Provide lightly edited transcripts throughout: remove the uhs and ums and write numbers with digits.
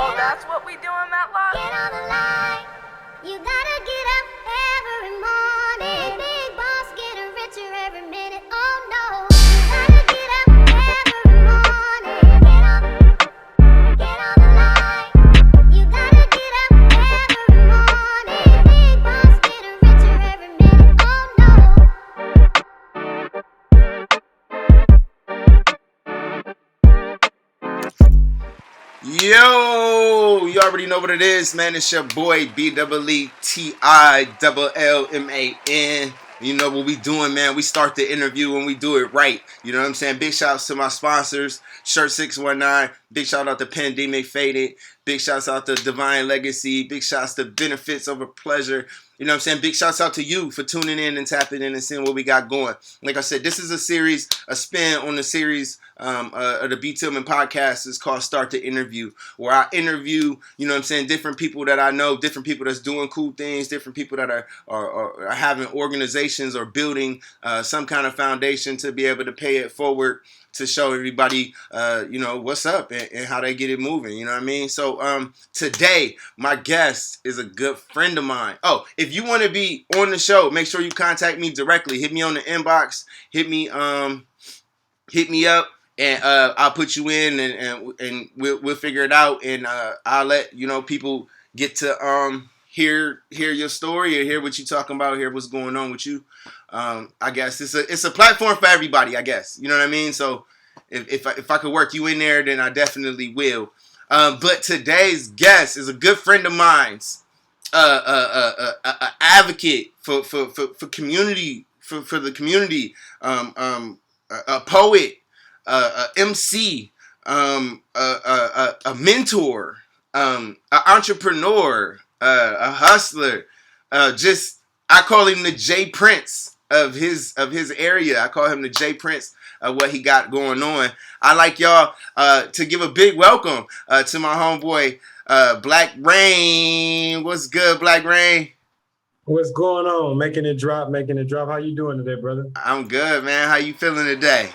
Oh, that's what we do in that lot? Get on the line. You gotta get up every morning. Big boss getting richer every minute. Oh no. You gotta get up every morning. Get on the line. You gotta get up every morning. Big boss getting richer every minute. Oh no. Yo, you already know what it is, man. It's your boy BEETILLMAN. You know what we doing, man. We start the interview and we do it right. You know what I'm saying? Big shouts to my sponsors, Shirt 619. Big shout out to Pandemic Faded. Big shouts out to Divine Legacy. Big shouts to Benefits Over Pleasure. You know what I'm saying? Big shouts out to you for tuning in and tapping in and seeing what we got going. Like I said, this is a series, a spin on the series of the B. Tillman podcast. It's called Start the Interview, where I interview, you know what I'm saying, different people that I know, different people that's doing cool things, different people that are having organizations or building some kind of foundation to be able to pay it forward to show everybody, you know, what's up and how they get it moving. You know what I mean? So today, my guest is a good friend of mine. Oh, if you want to be on the show, make sure you contact me directly. Hit me on the inbox. Hit me up, and I'll put you in, and we'll figure it out. And I'll let you know people get to hear your story or hear what you're talking about, hear what's going on with you. I guess it's a platform for everybody, I guess. You know what I mean? So if I could work you in there, then I definitely will. But today's guest is a good friend of mine's, a advocate for community, for the community, a poet, a MC, a mentor, an entrepreneur, a hustler. Just I call him the J Prince of his area. I call him the J Prince of what he got going on. I like y'all to give a big welcome to my homeboy Blak Rain. What's good, Blak Rain? What's going on? Making it drop. How you doing today, brother? I'm good, man. How you feeling today?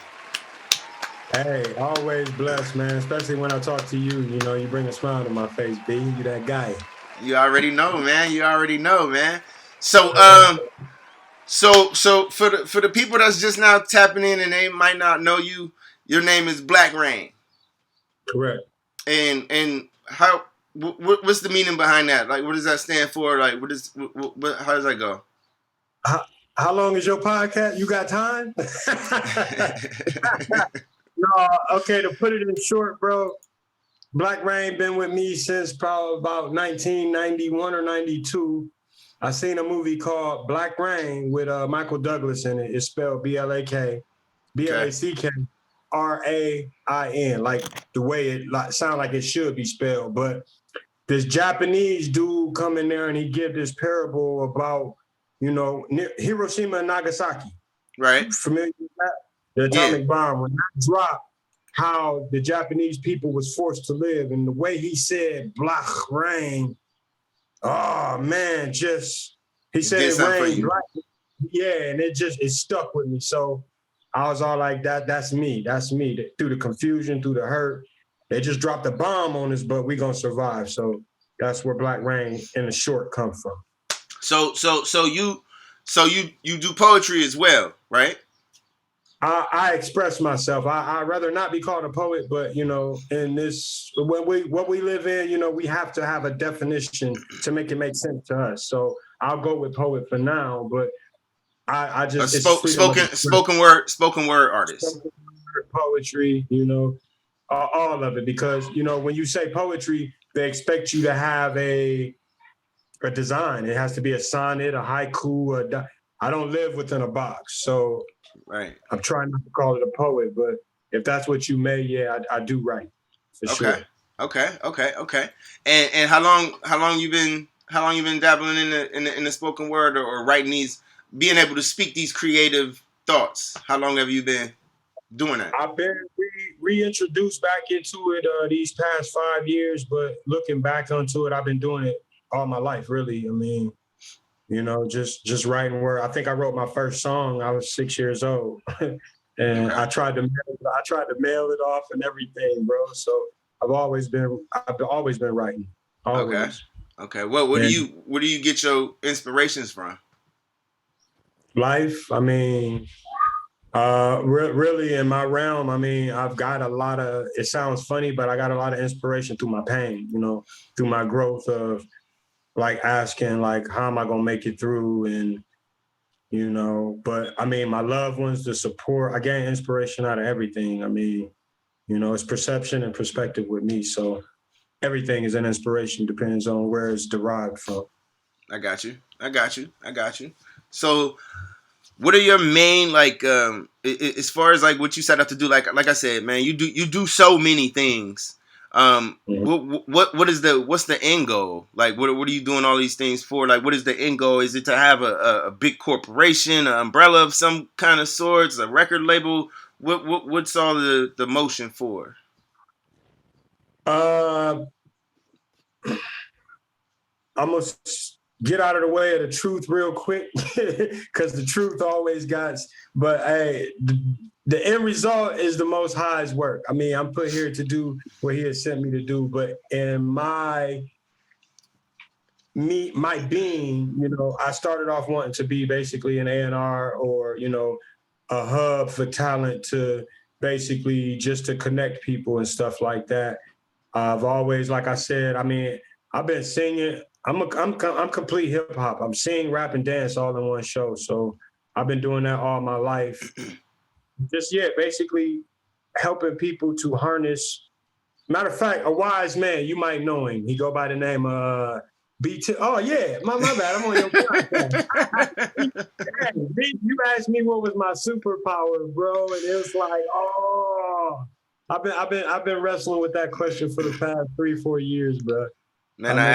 Hey, always blessed, man. Especially when I talk to you. You know, you bring a smile to my face, B. You that guy. You already know, man. So, so for the people that's just now tapping in and they might not know you, your name is Blak Rain. Correct. And how what's the meaning behind that? Like, what does that stand for? Like, how does that go? How long is your podcast? You got time? No, okay, to put it in short, bro, Blak Rain been with me since probably about 1991 or 92. I seen a movie called Blak Rain with Michael Douglas in it. It's spelled B-L-A-K, B-L-A-C-K-R-A-I-N, like the way it sound like it should be spelled. But this Japanese dude come in there and he give this parable about, you know, Hiroshima and Nagasaki. Right. Familiar with that? The atomic bomb, when that dropped, how the Japanese people was forced to live. And the way he said Blak Rain, oh man, he said it rained black. Yeah, and it stuck with me. So I was all like, that's me. Through the confusion, through the hurt. They just dropped a bomb on us, but we gonna survive. So that's where Blak Rain in the short come from. So you do poetry as well, right? I express myself. I'd rather not be called a poet, but you know, in this what we live in, you know, we have to have a definition to make it make sense to us. So I'll go with poet for now, but I just spoken word artist. Spoken word, poetry, you know, all of it, because you know when you say poetry, they expect you to have a design. It has to be a sonnet, a haiku. I don't live within a box, so. Right. I'm trying not to call it a poet, but if that's what you may, yeah, I do write for sure. Okay. And how long you been dabbling in the spoken word or writing being able to speak these creative thoughts? How long have you been doing that? I've been reintroduced back into it these past 5 years, but looking back onto it, I've been doing it all my life, really. I mean, you know, just writing word. I think I wrote my first song. I was 6 years old, and I tried to mail it off and everything, bro. So I've always been writing. Always. Okay. What do you get your inspirations from? Life. I mean, really in my realm, I mean, I've got a lot of, it sounds funny, but I got a lot of inspiration through my pain, you know, through my growth of like asking, like, how am I going to make it through? And, you know, but I mean, my loved ones, the support, I gain inspiration out of everything. I mean, you know, it's perception and perspective with me. So everything is an inspiration, depends on where it's derived from. I got you. So, what are your main, like, as far as like what you set out to do? Like I said, man, you do so many things. What's the end goal? Like, what are you doing all these things for? Like, what is the end goal? Is it to have a big corporation, an umbrella of some kind of sorts, a record label? What's all the motion for? I'm gonna get out of the way of the truth real quick because the truth always guts. But hey, the end result is the Most High's work. I mean, I'm put here to do what He has sent me to do. But in my being, you know, I started off wanting to be basically an A&R or, you know, a hub for talent to basically just to connect people and stuff like that. I've always, like I said, I mean, I've been singing. I'm complete hip hop. I'm sing, rap, and dance all in one show. So I've been doing that all my life. Just basically helping people to harness. Matter of fact, a wise man, you might know him. He go by the name of BT. Oh yeah, my bad. I'm on your podcast. You asked me what was my superpower, bro, and it was like, oh, I've been wrestling with that question for the past 3-4 years, bro. Man, I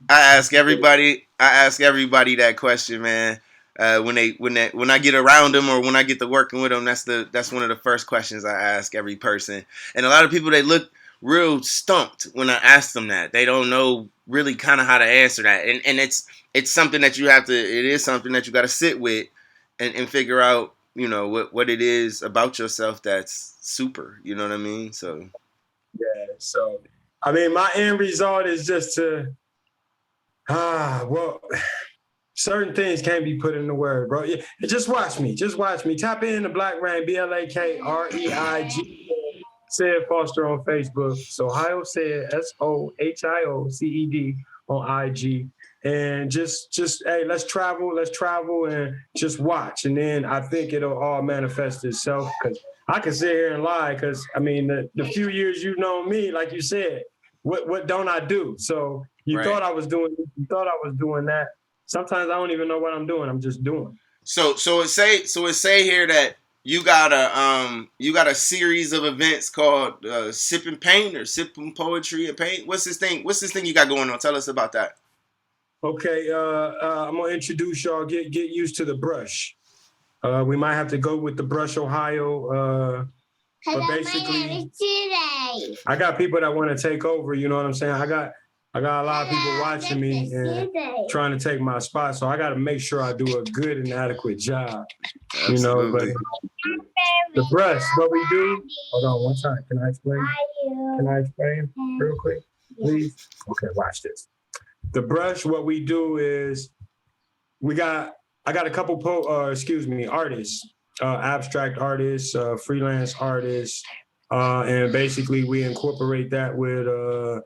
ask everybody that question, man. When I get around them or when I get to working with them, that's one of the first questions I ask every person. And a lot of people, they look real stumped when I ask them that. They don't know really kind of how to answer that. And it's something that it is something that you got to sit with and figure out, you know, what it is about yourself that's super, you know what I mean? So yeah, so I mean, my end result is just to certain things can't be put into word, bro. Yeah, just watch me. Tap in to Blak Reign, BLAKREIG. Said Foster on Facebook. So Ohio said SOHIOCED on IG. And just hey, let's travel and just watch. And then I think it'll all manifest itself, because I can sit here and lie, because I mean the few years you know me, like you said, what don't I do? So you thought I was doing that. Sometimes I don't even know what I'm doing. I'm just doing. So it say here that you got a series of events called Sipping Paint or Sipping Poetry and Paint. What's this thing you got going on? Tell us about that. Okay, I'm gonna introduce y'all. Get used to the brush. We might have to go with the brush, Ohio. But basically, I got people that want to take over. You know what I'm saying? I got a lot of people watching me and trying to take my spot. So I got to make sure I do a good and adequate job. Absolutely. You know, but the brush, what we do. Hold on one time. Can I explain real quick, please? Okay, watch this. The brush, what we do is I got a couple artists, abstract artists, freelance artists, and basically we incorporate that with a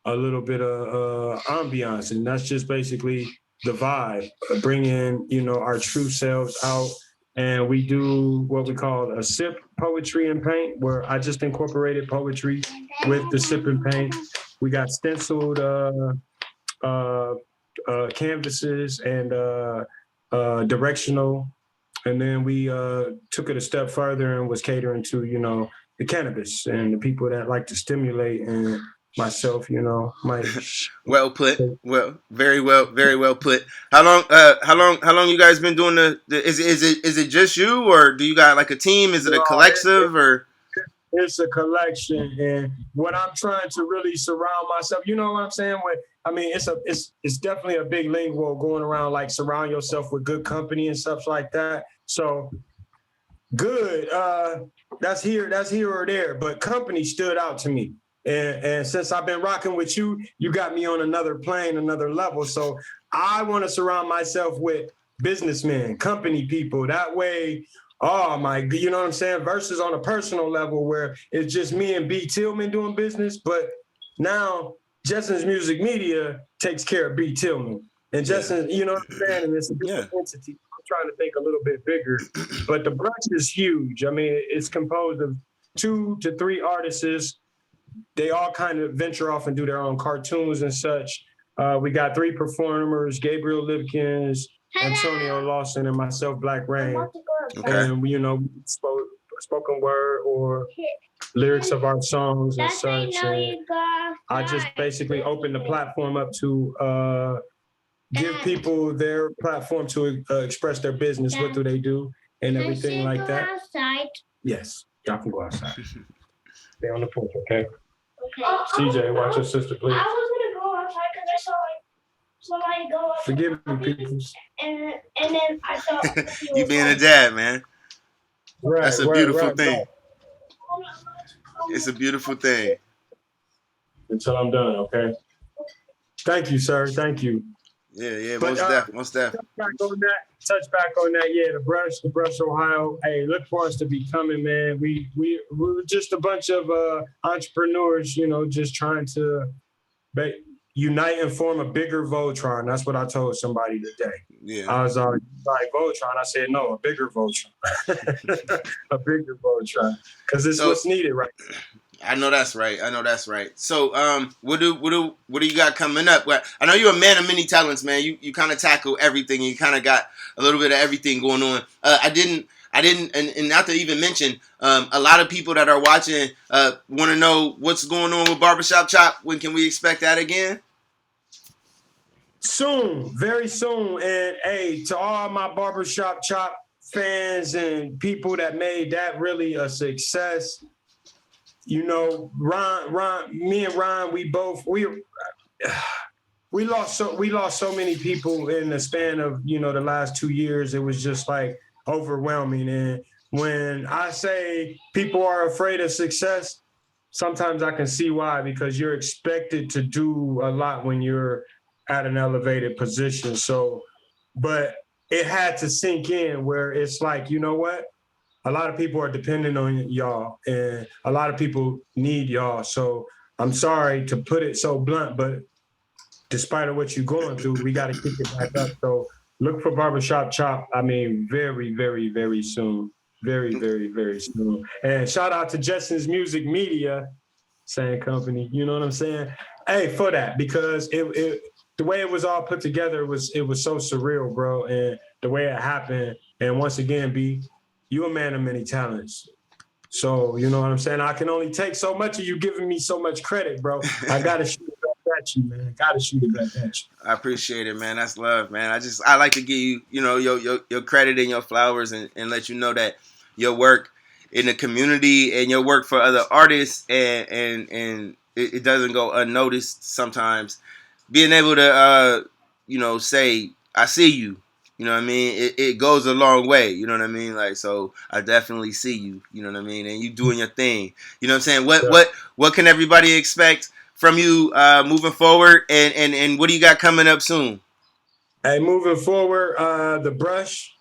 little bit of ambiance, and that's just basically the vibe, bringing, you know, our true selves out. And we do what we call a sip poetry and paint, where I just incorporated poetry with the sip and paint. We got stenciled canvases and directional, and then we took it a step further and was catering to, you know, the cannabis and the people that like to stimulate, and myself, you know, well put. Well, very well put. How long you guys been doing is it just you, or do you got like a team? Is it a collective or? It's a collection, and what I'm trying to really surround myself, you know what I'm saying? It's definitely a big lingo going around, like surround yourself with good company and stuff like that. So good, that's here or there, but company stood out to me. And since I've been rocking with you, you got me on another plane, another level. So I want to surround myself with businessmen, company people. That way, oh my, you know what I'm saying? Versus on a personal level where it's just me and B Tillman doing business. But now Jetsonz Music Media takes care of B Tillman. And Jetsonz, you know what I'm saying? And it's a different entity. I'm trying to think a little bit bigger. But the brunch is huge. I mean, it's composed of 2 to 3 artists. They all kind of venture off and do their own cartoons and such. We got 3 performers, Gabriel Lipkins, Antonio Lawson, and myself, Blak Rain. Okay. And, you know, spoken word or lyrics of our songs and such. And I just basically opened the platform up to give people their platform to express their business. What do they do? And everything like that. Outside? Yes, y'all can go outside. Stay on the porch, okay? Okay. CJ, watch your sister, please. I was gonna go outside because I saw like somebody go up. Forgive me, people. And then I saw You being a dad, man. Right, That's a beautiful thing. Right. It's a beautiful thing. Until I'm done, okay? Thank you, sir. Thank you. Yeah, But, most def. Touch back on that. Yeah, the brush, Ohio. Hey, look for us to be coming, man. We're just a bunch of entrepreneurs, you know, just trying to unite and form a bigger Voltron. That's what I told somebody today. Yeah. I was like Voltron. I said no, a bigger Voltron, a bigger Voltron, because it's what's needed right now. I know that's right. So, what do you got coming up? Well, I know you're a man of many talents, man. You kind of tackle everything. You kind of got a little bit of everything going on. I didn't, and not to even mention, a lot of people that are watching want to know what's going on with Barbershop Chop. When can we expect that again? Soon, very soon. And hey, to all my Barbershop Chop fans and people that made that really a success. You know, me and Ron, we lost so many people in the span of, you know, the last 2 years. It was just like overwhelming. And when I say people are afraid of success, sometimes I can see why, because you're expected to do a lot when you're at an elevated position. So, but it had to sink in where it's like, you know what? A lot of people are dependent on y'all, and a lot of people need y'all. So I'm sorry to put it so blunt, but despite of what you're going through, we got to kick it back up. So look for Barbershop Chop. I mean, very, very, very soon. Very, very, very soon. And shout out to Jetsonz Music Media, same company. You know what I'm saying? Hey, for that, because it the way it was all put together was so surreal, bro. And the way it happened. And once again, B, you a man of many talents. So, you know what I'm saying? I can only take so much of you giving me so much credit, bro. I got to shoot it back at you, man. Got to shoot it back at you. I appreciate it, man. That's love, man. I like to give you, you know, your credit and your flowers and let you know that your work in the community and your work for other artists and it doesn't go unnoticed sometimes. Being able to, you know, say, I see you. You know what I mean? It goes a long way. You know what I mean? Like, so I definitely see you. You know what I mean? And you doing your thing. You know what I'm saying? What can everybody expect from you moving forward? And what do you got coming up soon? Hey, moving forward, the brush,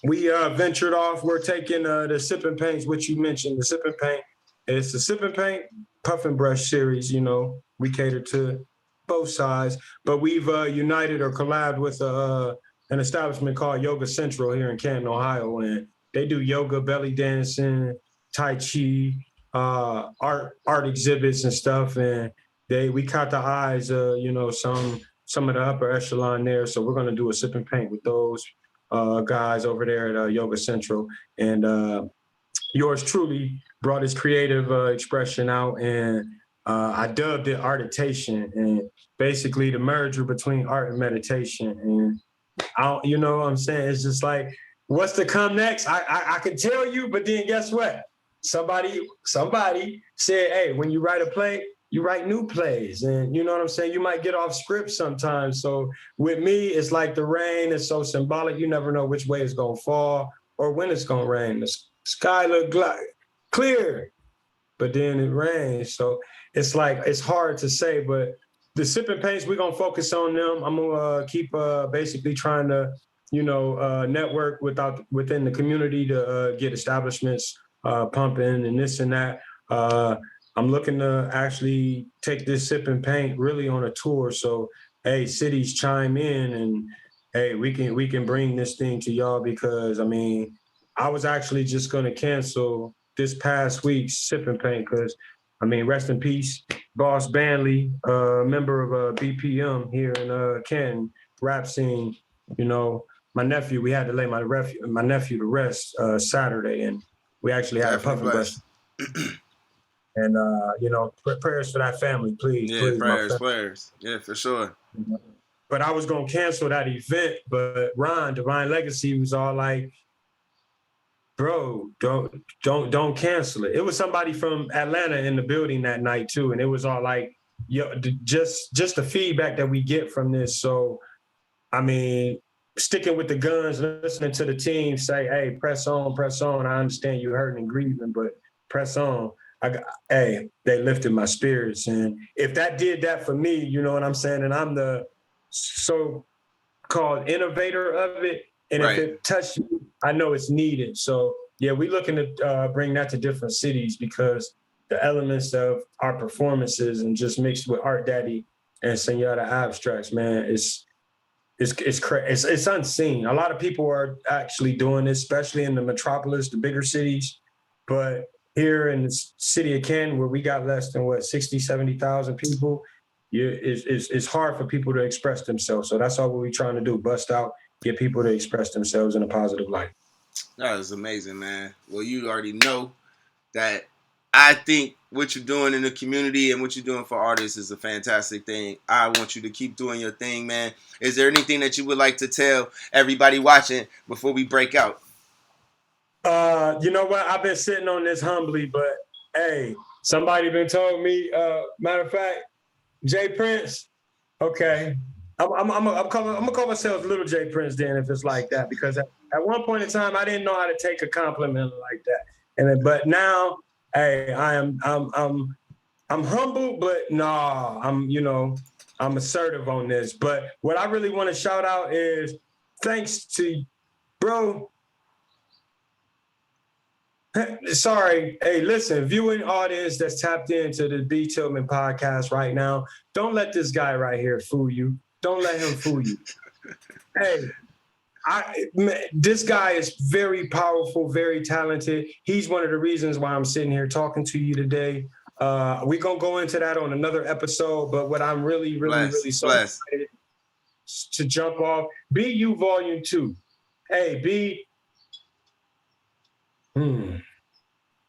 we ventured off. We're taking the Sip and Paints, which you mentioned, the Sip and Paint. It's the Sip and Paint Puff and Brush series. You know, we cater to both sides, but we've united or collabed with an establishment called Yoga Central here in Canton, Ohio, and they do yoga, belly dancing, Tai Chi, art exhibits and stuff. And we caught the eyes, you know, some of the upper echelon there. So we're gonna do a Sip and Paint with those guys over there at Yoga Central. And yours truly brought his creative expression out, and I dubbed it Artitation, and basically the merger between art and meditation. And you know what I'm saying? It's just like, what's to come next? I can tell you, but then guess what? Somebody said, hey, when you write a play, you write new plays. And you know what I'm saying? You might get off script sometimes. So with me, it's like the rain is so symbolic. You never know which way it's going to fall or when it's going to rain. The sky look clear, but then it rains. So it's like, it's hard to say, but the sipping paints, we're going to focus on them. I'm going to keep basically trying to, network within the community to get establishments pumping and this and that. I'm looking to actually take this sip and paint really on a tour. So, hey, cities chime in and hey, we can bring this thing to y'all because I mean, I was actually just gonna cancel this past week's sip and paint because I mean, rest in peace, Boss Banley, member of BPM here in Canton, rap scene. My nephew, we had to lay my nephew to rest Saturday, and we actually had Definitely a puffin' brush. And prayers for that family, please. Yeah, please, prayers. Yeah, for sure. But I was gonna cancel that event, but Ron, Divine Legacy, was all like, "Bro, don't cancel it." It was somebody from Atlanta in the building that night too, and it was all like, "Yo, just the feedback that we get from this." So, I mean, sticking with the guns, listening to the team say, "Hey, press on, press on." I understand you're hurting and grieving, but press on. They lifted my spirits. And if that did that for me, you know what I'm saying? And I'm the so-called innovator of it. And Right. If it touched me, I know it's needed. So, yeah, we're looking to bring that to different cities because the elements of our performances and just mixed with Art Daddy and Senora Abstracts, man, it's unseen. A lot of people are actually doing this, especially in the metropolis, the bigger cities. But here in the city of Canton, where we got less than 60, 70,000 people, it's hard for people to express themselves. So that's all we're trying to do, bust out, get people to express themselves in a positive light. That is amazing, man. Well, you already know that I think what you're doing in the community and what you're doing for artists is a fantastic thing. I want you to keep doing your thing, man. Is there anything that you would like to tell everybody watching before we break out? You know what? I've been sitting on this humbly, but hey, somebody been told me, matter of fact, Jay Prince, okay. I'm gonna call myself Little Jay Prince then if it's like that, because at one point in time I didn't know how to take a compliment like that. But now, hey, I'm humble, but nah, I'm assertive on this. But what I really want to shout out is thanks to bro. Sorry. Hey, listen, viewing audience that's tapped into the B. Tillman podcast right now, don't let this guy right here fool you. Don't let him fool you. Hey, this guy is very powerful, very talented. He's one of the reasons why I'm sitting here talking to you today. We're going to go into that on another episode, but what I'm really so excited to jump off, BU Volume 2. Hey, B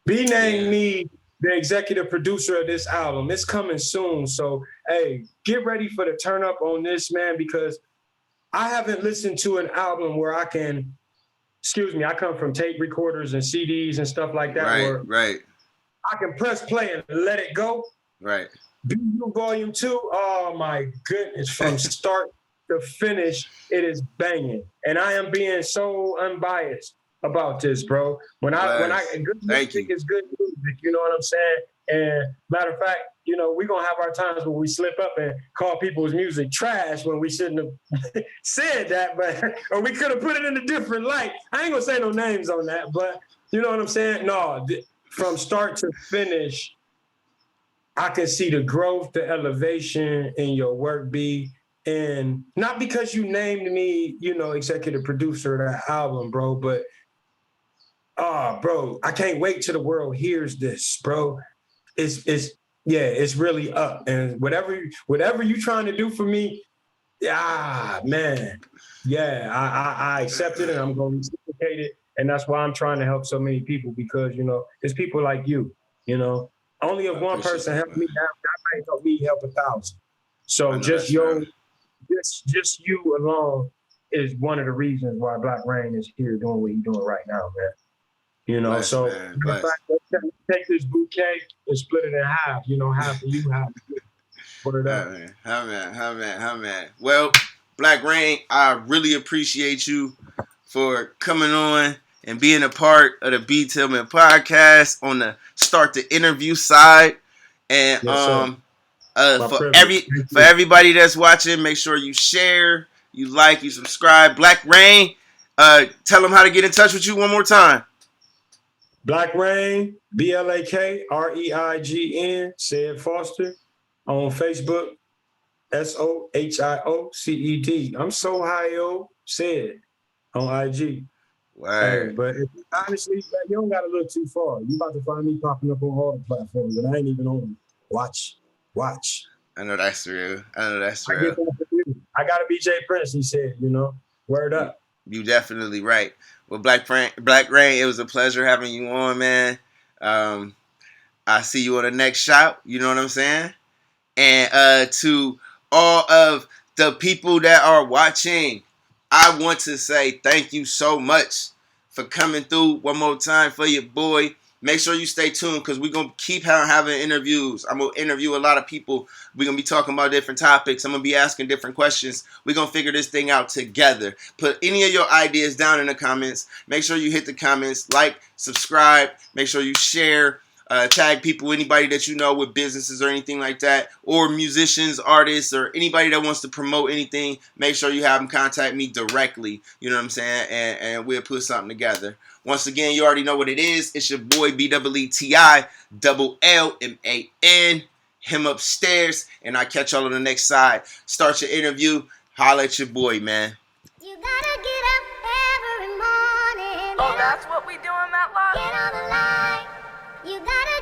named me the executive producer of this album. It's coming soon. So, hey, get ready for the turn up on this, man, because I haven't listened to an album where I come from tape recorders and CDs and stuff like that. Right. I can press play and let it go. Right. BU Volume 2, oh my goodness, from start to finish, it is banging. And I am being so unbiased about this, bro. Good music is good music, you know what I'm saying? And matter of fact, we're gonna have our times where we slip up and call people's music trash when we shouldn't have said that, or we could have put it in a different light. I ain't gonna say no names on that, but you know what I'm saying? No, from start to finish, I can see the growth, the elevation in your work, B. And not because you named me, executive producer of that album, bro, but bro, I can't wait till the world hears this, bro. It's really up. And whatever you trying to do for me, man. Yeah, I accept it and I'm going to reciprocate it. And that's why I'm trying to help so many people because, it's people like you, Only if one person helped me, that might help me help 1,000. So just you alone is one of the reasons why Blak Rain is here doing what he's doing right now, man. Let's take this bouquet and split it in half. Half of you, half of you. Put it up. How man. Well, Blak Rain, I really appreciate you for coming on and being a part of the B. Tillman podcast on the start the interview side. And Yes, sir. for everybody that's watching, make sure you share, you like, you subscribe. Blak Rain, tell them how to get in touch with you one more time. Blak Rain, BLAKREIGN, said Foster, on Facebook, SOHIOCED. I'm so high, said on IG. Word. Hey, but honestly, you don't gotta look too far. You about to find me popping up on all the platforms, and I ain't even on them. Watch. I know that's real. I gotta be Jay Prince, he said, word up. You definitely right. Well, Blak Rain, it was a pleasure having you on, man. I see you on the next shout. You know what I'm saying? And to all of the people that are watching, I want to say thank you so much for coming through one more time for your boy. Make sure you stay tuned because we're going to keep having interviews. I'm going to interview a lot of people. We're going to be talking about different topics. I'm going to be asking different questions. We're going to figure this thing out together. Put any of your ideas down in the comments. Make sure you hit the comments, like, subscribe. Make sure you share. Tag people, anybody that you know with businesses or anything like that, or musicians, artists, or anybody that wants to promote anything. Make sure you have them contact me directly. You know what I'm saying? And we'll put something together. Once again, you already know what it is. It's your boy BEETI LLMAN. Him upstairs, and I catch y'all on the next side. Start your interview. Holla at your boy, man. You gotta get up every morning. Oh, that's what we do in that lot? Get on the line. You gotta